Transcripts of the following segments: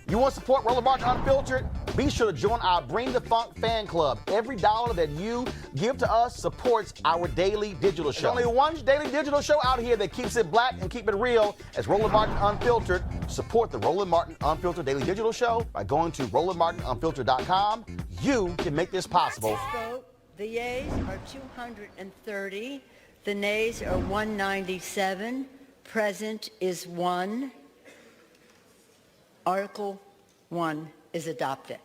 You want to support Roland Martin Unfiltered? Be sure to join our Bring the Funk fan club. Every dollar that you give to us supports our daily digital show. There's only one daily digital show out here that keeps it black and keep it real as Roland Martin Unfiltered. Support the Roland Martin Unfiltered daily digital show by going to RolandMartinUnfiltered.com. You can make this possible. Vote. The yeas are 230. The nays are 197. Present is 1. Article 1 is adopted.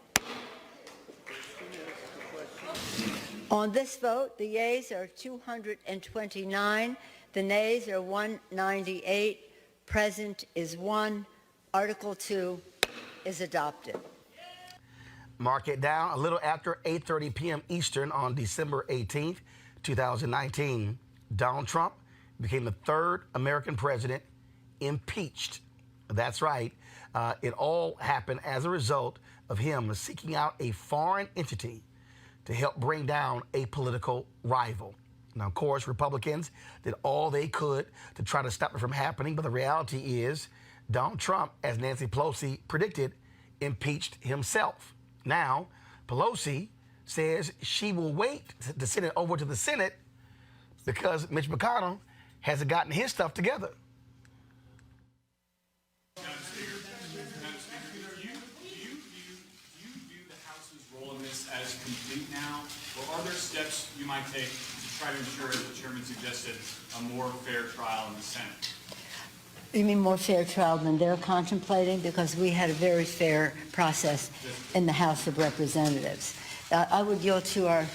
On this vote, the yeas are 229. The nays are 198. Present is 1. Article 2 is adopted. Mark it down. A little after 8:30 p.m. Eastern on December 18th, 2019, Donald Trump became the third American president impeached. That's right. It all happened as a result of him seeking out a foreign entity to help bring down a political rival. Now, of course, Republicans did all they could to try to stop it from happening, but the reality is Donald Trump, as Nancy Pelosi predicted, impeached himself. Now, Pelosi says she will wait to send it over to the Senate because Mitch McConnell hasn't gotten his stuff together. Madam Speaker, do you view the House's role in this as complete now, or are there steps you might take to try to ensure, as the chairman suggested, a more fair trial in the Senate? You mean more fair trial than they're contemplating? Because we had a very fair process in the House of Representatives. I would yield to our...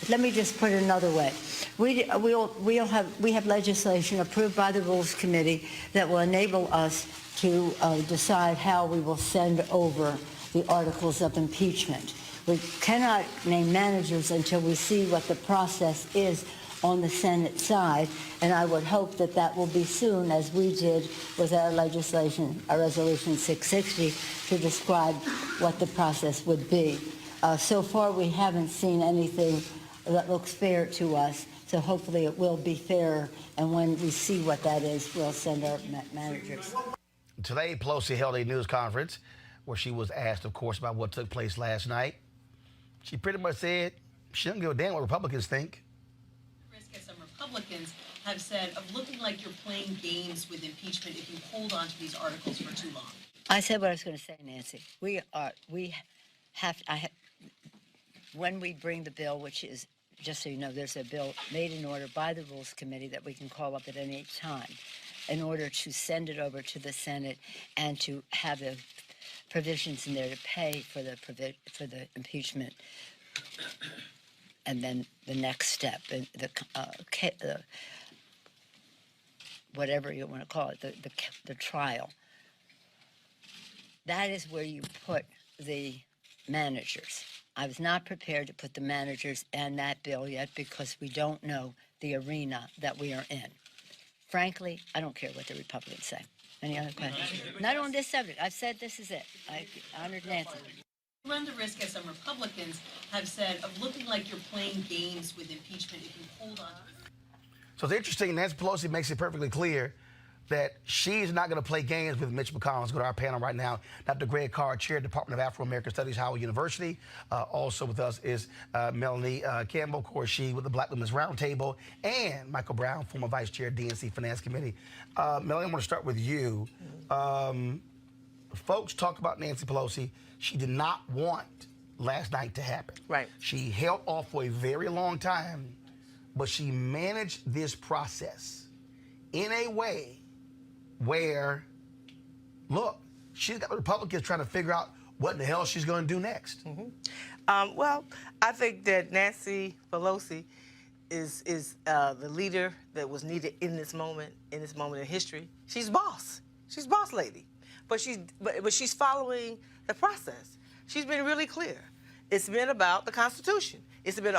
let me just put it another way. We have legislation approved by the Rules Committee that will enable us to decide how we will send over the articles of impeachment. We cannot name managers until we see what the process is on the Senate side, and I would hope that that will be soon, as we did with our legislation, our Resolution 660, to describe what the process would be. So far, we haven't seen anything that looks fair to us, so hopefully it will be fair, and when we see what that is, we'll send our managers. Today, Pelosi held a news conference where she was asked, of course, about what took place last night. She pretty much said she doesn't give a damn what Republicans think. Risk, as some Republicans have said, of looking like you're playing games with impeachment if you hold on to these articles for too long. I said what I was going to say, Nancy. When we bring the bill, which is, just so you know, there's a bill made in order by the Rules Committee that we can call up at any time in order to send it over to the Senate and to have the provisions in there to pay for the impeachment. And then the next step, the whatever you want to call it, the trial. That is where you put the managers. I was not prepared to put the managers in that bill yet because we don't know the arena that we are in. Frankly, I don't care what the Republicans say. Any other questions? Not on this subject. I've said this is it. I honored Nancy. You run the risk, as some Republicans have said, of looking like you're playing games with impeachment if you hold on. So it's interesting, Nancy Pelosi makes it perfectly clear that she's not going to play games with Mitch McConnell. Let's go to our panel right now. Dr. Greg Carr, Chair, Department of Afro-American Studies, Howard University. Also with us is Melanie Campbell, of course, she with the Black Women's Roundtable, and Michael Brown, former Vice Chair, DNC Finance Committee. Melanie, I want to start with you. Folks talk about Nancy Pelosi. She did not want last night to happen. Right. She held off for a very long time, but she managed this process in a way where, look, she's got the Republicans trying to figure out what in the hell she's going to do next. Mm-hmm. Well, I think that Nancy Pelosi is the leader that was needed in this moment in history. She's boss. She's boss lady. But she's following the process. She's been really clear. It's been about the Constitution. It's been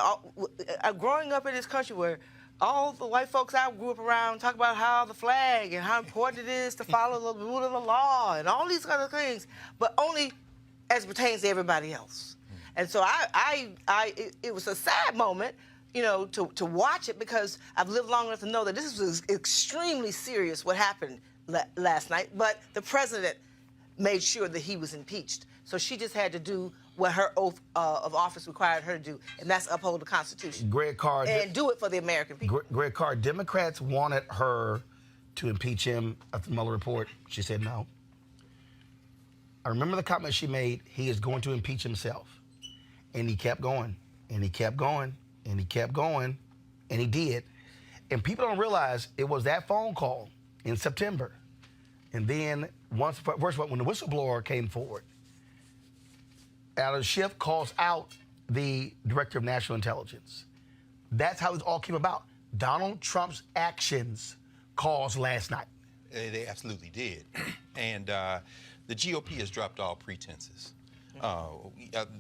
growing up in this country where all the white folks I grew up around talk about how the flag and how important it is to follow the rule of the law and all these kind of things, but only as pertains to everybody else. And so it was a sad moment you know, to watch it, because I've lived long enough to know that this was extremely serious what happened last night. But the president made sure that he was impeached. So she just had to do what her oath of office required her to do, and that's uphold the Constitution. Greg Carr. And do it for the American people. Greg Carr, Democrats wanted her to impeach him after the Mueller report. She said no. I remember the comment she made, he is going to impeach himself. And he kept going, and he kept going, and he kept going, and he did. And people don't realize it was that phone call in September. And then first of all, when the whistleblower came forward, Adam Schiff calls out the director of national intelligence. That's how this all came about. Donald Trump's actions caused last night. They absolutely did. And the GOP has dropped all pretenses.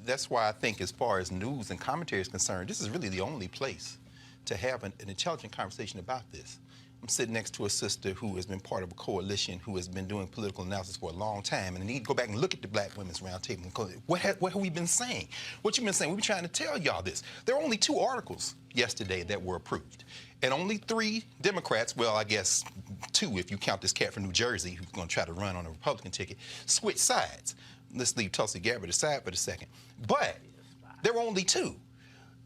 That's why I think, as far as news and commentary is concerned, this is really the only place to have an intelligent conversation about this. I'm sitting next to a sister who has been part of a coalition, who has been doing political analysis for a long time, and I need to go back and look at the Black Women's Roundtable and go, what have we been saying? What you've been saying? We've been trying to tell y'all this. There were only 2 articles yesterday that were approved, and only 3 Democrats, well, I guess 2 if you count this cat from New Jersey who's going to try to run on a Republican ticket, switch sides. Let's leave Tulsi Gabbard aside for a second. But there were only 2.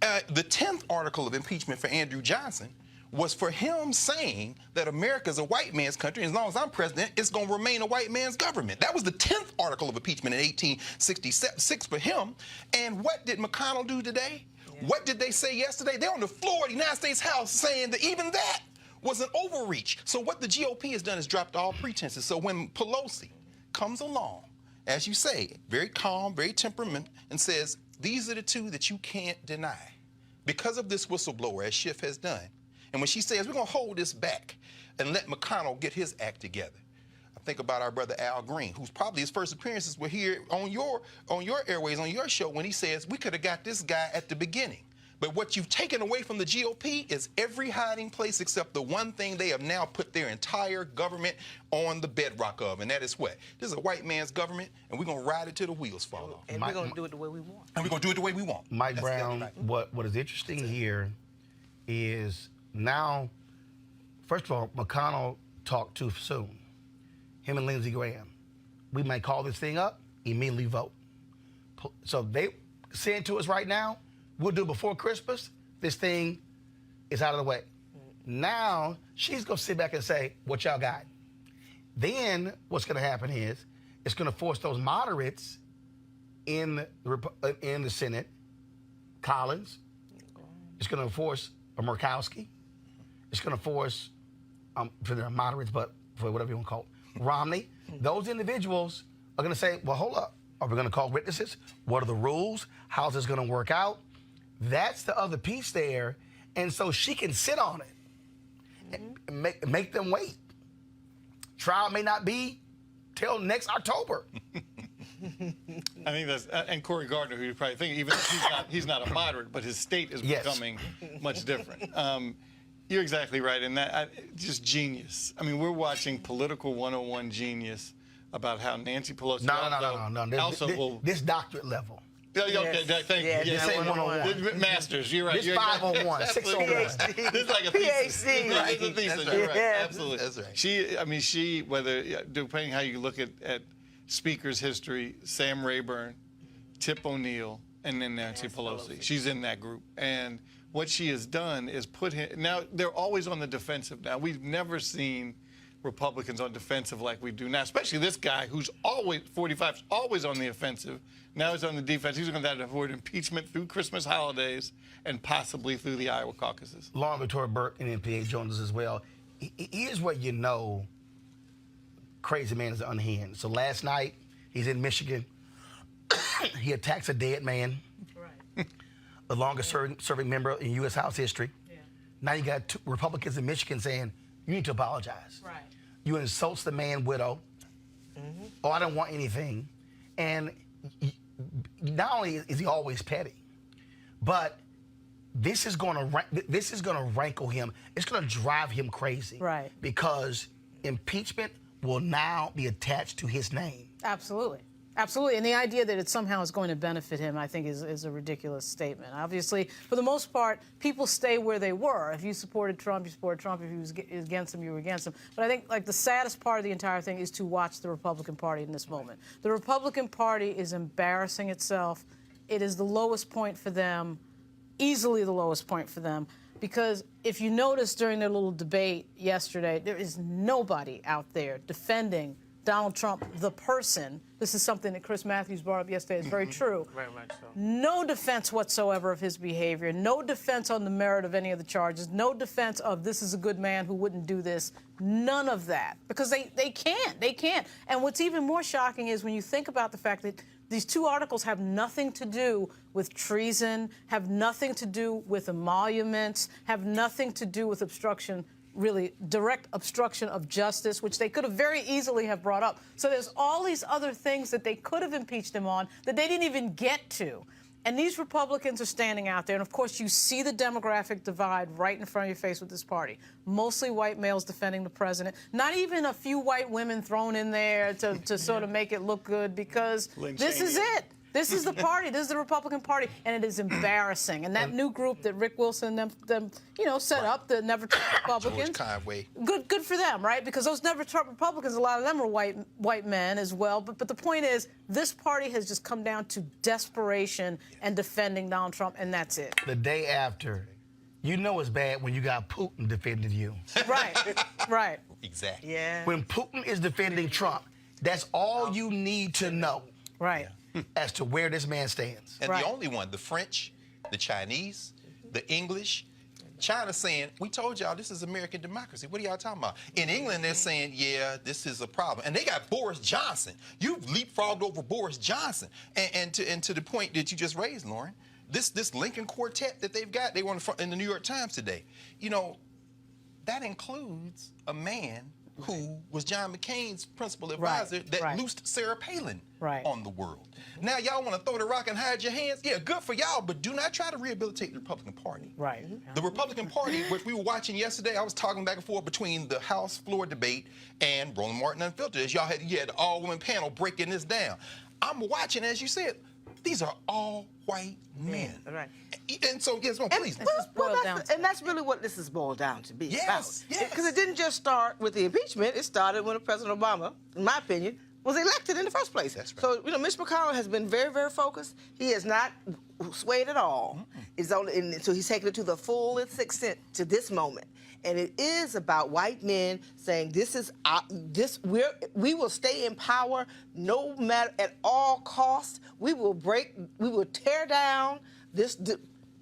The 10th article of impeachment for Andrew Johnson was for him saying that America's a white man's country, and as long as I'm president, it's going to remain a white man's government. That was the 10th article of impeachment in 1866 for him. And what did McConnell do today? Yeah. What did they say yesterday? They're on the floor of the United States House saying that even that was an overreach. So what the GOP has done is dropped all pretenses. So when Pelosi comes along, as you say, very calm, very temperament, and says, these are the 2 that you can't deny because of this whistleblower, as Schiff has done. And when she says, we're going to hold this back and let McConnell get his act together, I think about our brother Al Green, who's probably his first appearances were here on your airways, on your show, when he says, we could have got this guy at the beginning. But what you've taken away from the GOP is every hiding place except the one thing they have now put their entire government on the bedrock of, and that is what? This is a white man's government, and we're going to ride it till the wheels fall off. And we're going to do it the way we want. And we're going to do it the way we want. Mike Brown, what is interesting here is now, first of all, McConnell talked too soon. Him and Lindsey Graham. We might call this thing up, immediately vote. So they saying to us right now, we'll do it before Christmas. This thing is out of the way. Now, she's going to sit back and say, what y'all got? Then what's going to happen is it's going to force those moderates in the Senate, Collins. It's going to force a Murkowski. It's going to force, for the moderates, but for whatever you want to call it, Romney. Those individuals are going to say, well, hold up. Are we going to call witnesses? What are the rules? How's this going to work out? That's the other piece there. And so she can sit on it and make them wait. Trial may not be till next October. I think that's, and Cory Gardner, who you probably think, even though he's not a moderate, but his state is becoming much different. You're exactly right, and that just genius. I mean, we're watching Political 101 genius about how Nancy Pelosi No. This doctorate level. Okay, thank you. This ain't 101. Masters, you're right. This 501, 601. This is like a thesis. PhD. This is a thesis. You're right. Yeah. Absolutely. That's right. She, depending how you look at Speaker's history, Sam Rayburn, Tip O'Neill, and then Nancy Pelosi. She's in that group. And what she has done is put him, now they're always on the defensive now. We've never seen Republicans on defensive like we do now, especially this guy who's always, 45, is always on the offensive. Now he's on the defense. He's going to have to avoid impeachment through Christmas holidays and possibly through the Iowa caucuses. Lauren Victoria Burke and MPA joins us as well. Here's what you know, crazy man is unhinged. So last night, he's in Michigan. He attacks a dead man. Right. The longest serving member in U.S. House history. Yeah. Now you got 2 Republicans in Michigan saying, you need to apologize. Right. You insults the man widow. Mm-hmm. Oh, I don't want anything. And not only is he always petty, but this is going to rankle him. It's going to drive him crazy. Right. Because impeachment will now be attached to his name. Absolutely. Absolutely, and the idea that it somehow is going to benefit him, I think, is a ridiculous statement. Obviously, for the most part, people stay where they were. If you supported Trump, you supported Trump. If you was against him, you were against him. But I think, like, the saddest part of the entire thing is to watch the Republican Party in this moment. The Republican Party is embarrassing itself. It is the lowest point for them, easily the lowest point for them. Because if you notice during their little debate yesterday, there is nobody out there defending Donald Trump, the person. This is something that Chris Matthews brought up yesterday. It's very true. Very much so. No defense whatsoever of his behavior. No defense on the merit of any of the charges. No defense of this is a good man who wouldn't do this. None of that. Because they can't. They can't. And what's even more shocking is when you think about the fact that these two articles have nothing to do with treason, have nothing to do with emoluments, have nothing to do with obstruction, really direct obstruction of justice, which they could have very easily have brought up. So there's all these other things that they could have impeached him on that they didn't even get to. And these Republicans are standing out there, and of course you see the demographic divide right in front of your face with this party. Mostly white males defending the president. Not even a few white women thrown in there to sort of make it look good, because this is it. This is the party. This is the Republican Party, and it is embarrassing. And that new group that Rick Wilson and them set up, the Never Trump Republicans. George Conway. Good for them, right? Because those Never Trump Republicans, a lot of them are white men as well. But the point is, this party has just come down to desperation and defending Donald Trump, and that's it. The day after, you know it's bad when you got Putin defending you. Right, right. Exactly. Yeah. When Putin is defending Trump, that's all you need to know. Right. As to where this man stands. And Right. the only one, the French, the Chinese, the English, China saying, we told y'all this is American democracy. What are y'all talking about? In England, they're saying, yeah, this is a problem. And they got Boris Johnson. You've leapfrogged over Boris Johnson. And to the point that you just raised, Lauren, this Lincoln Quartet that they've got, they were in the New York Times today. You know, that includes a man who was John McCain's principal advisor that loosed Sarah Palin on the world. Now y'all want to throw the rock and hide your hands? Yeah, good for y'all, but do not try to rehabilitate the Republican Party. Right. The Republican Party, which we were watching yesterday, I was talking back and forth between the House floor debate and Roland Martin Unfiltered, as y'all had the all-women panel breaking this down. I'm watching, as you said, these are all white men. Right. And so, yes, well, please. That's really what this is boiled down to be. Yes, yes. Because it didn't just start with the impeachment. It started when President Obama, in my opinion, was elected in the first place. That's right. So, Mitch McConnell has been very, very focused. He has not swayed at all. So he's taken it to the fullest extent to this moment. And it is about white men saying we will stay in power no matter at all costs. We will tear down this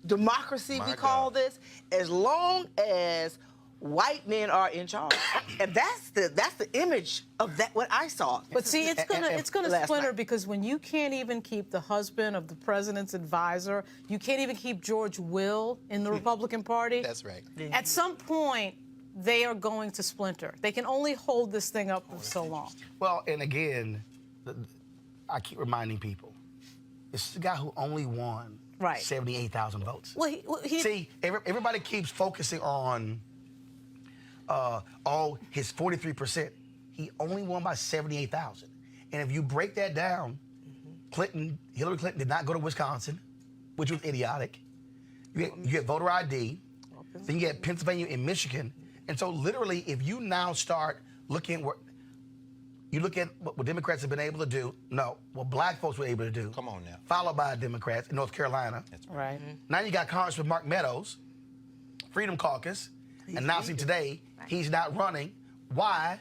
democracy we call this, as long as white men are in charge. And that's the image of that what I saw. But see, it's gonna splinter, because when you can't even keep the husband of the president's advisor, you can't even keep George Will in the Republican Party. That's right. At some point, they are going to splinter. They can only hold this thing up for so long. Well, and again, I keep reminding people, it's the guy who only won 78,000 votes. Well, See, everybody keeps focusing on his 43%. He only won by 78,000. And if you break that down, Hillary Clinton did not go to Wisconsin, which was idiotic. You get voter ID, then you get Pennsylvania and Michigan. And so literally, if you now start looking what Democrats have been able to do, what black folks were able to do. Come on now. Followed by Democrats in North Carolina. That's right. Now you got Congressman Mark Meadows, Freedom Caucus, announcing today he's not running. Why?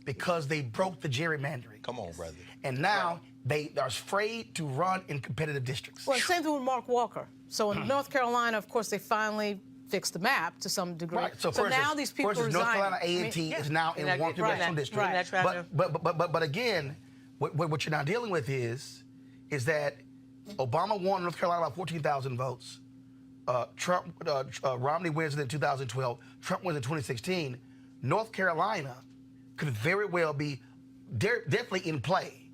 Because they broke the gerrymandering. Come on, brother. And now they are afraid to run in competitive districts. Well, same thing with Mark Walker. So in North Carolina, of course, they finally fixed the map to some degree. Right. So now these people North Carolina A&T is now in one congressional district. But again, what you're now dealing with is that Obama won North Carolina by 14,000 votes. Romney wins it in 2012. Trump wins in 2016. North Carolina could very well be definitely in play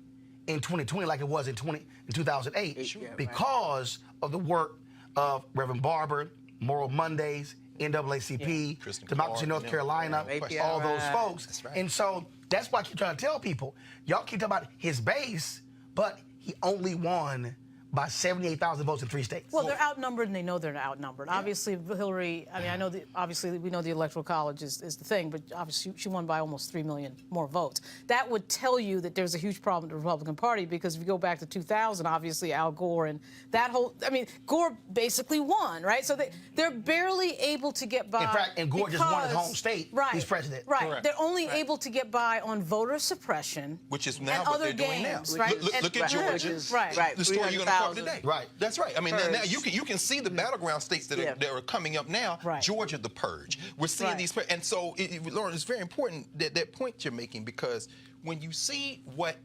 in 2020, like it was in 2008, because of the work of Reverend Barber, Moral Mondays, NAACP, Democracy North Carolina, all those folks. And so that's why I keep trying to tell people, y'all keep talking about his base, but he only won by 78,000 votes in 3 states. Well, they're outnumbered, and they know they're outnumbered. Yeah. Obviously, Hillary, I mean, I know, obviously, we know the Electoral College is the thing, but obviously she won by almost 3 million more votes. That would tell you that there's a huge problem with the Republican Party, because if you go back to 2000, obviously Al Gore and that whole, I mean, Gore basically won, right? So they're barely able to get by. In fact, and Gore just won his home state. Right. He's president. Right. Correct. They're only able to get by on voter suppression. Which is now and what other they're doing now. games, right? Look at Georgia. Right. The story you're going to cover today. Right. That's right. I mean, now you can see the battleground states that are coming up now. Right. Georgia, the purge. We're seeing these, and so Lauren, it's very important that point you're making, because when you see what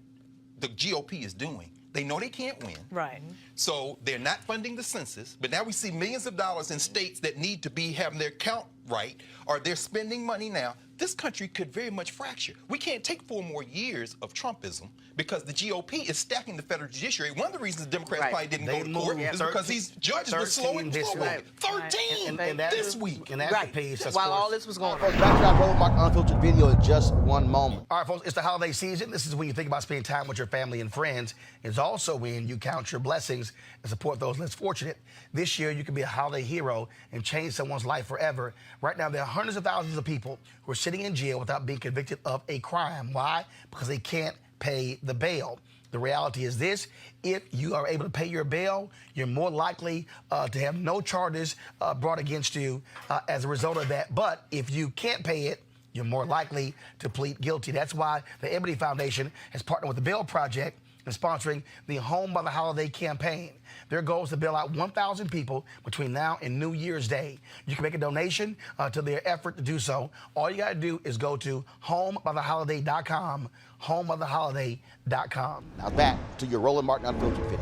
the GOP is doing, they know they can't win. Right. So they're not funding the census, but now we see millions of dollars in states that need to be having their count right, or they're spending money now. This country could very much fracture. We can't take 4 more years of Trumpism because the GOP is stacking the federal judiciary. One of the reasons the Democrats probably didn't go to court is because these judges were slow and slow. 13 this week. And that's the piece. While all this was going on. Folks, back to our Roland Mark Unfiltered video in just one moment. All right, folks, it's the holiday season. This is when you think about spending time with your family and friends. It's also when you count your blessings and support those less fortunate. This year, you can be a holiday hero and change someone's life forever. Right now, there are hundreds of thousands of people who are sitting in jail without being convicted of a crime. Why? Because they can't pay the bail. The reality is this: if you are able to pay your bail, you're more likely to have no charges brought against you as a result of that. But if you can't pay it, you're more likely to plead guilty. That's why the Ebony Foundation has partnered with the Bail Project and sponsoring the Home by the Holiday campaign. Their goal is to bail out 1,000 people between now and New Year's Day. You can make a donation to their effort to do so. All you got to do is go to homebytheholiday.com, homebytheholiday.com. Now back to your Roland Martin Unfiltered video.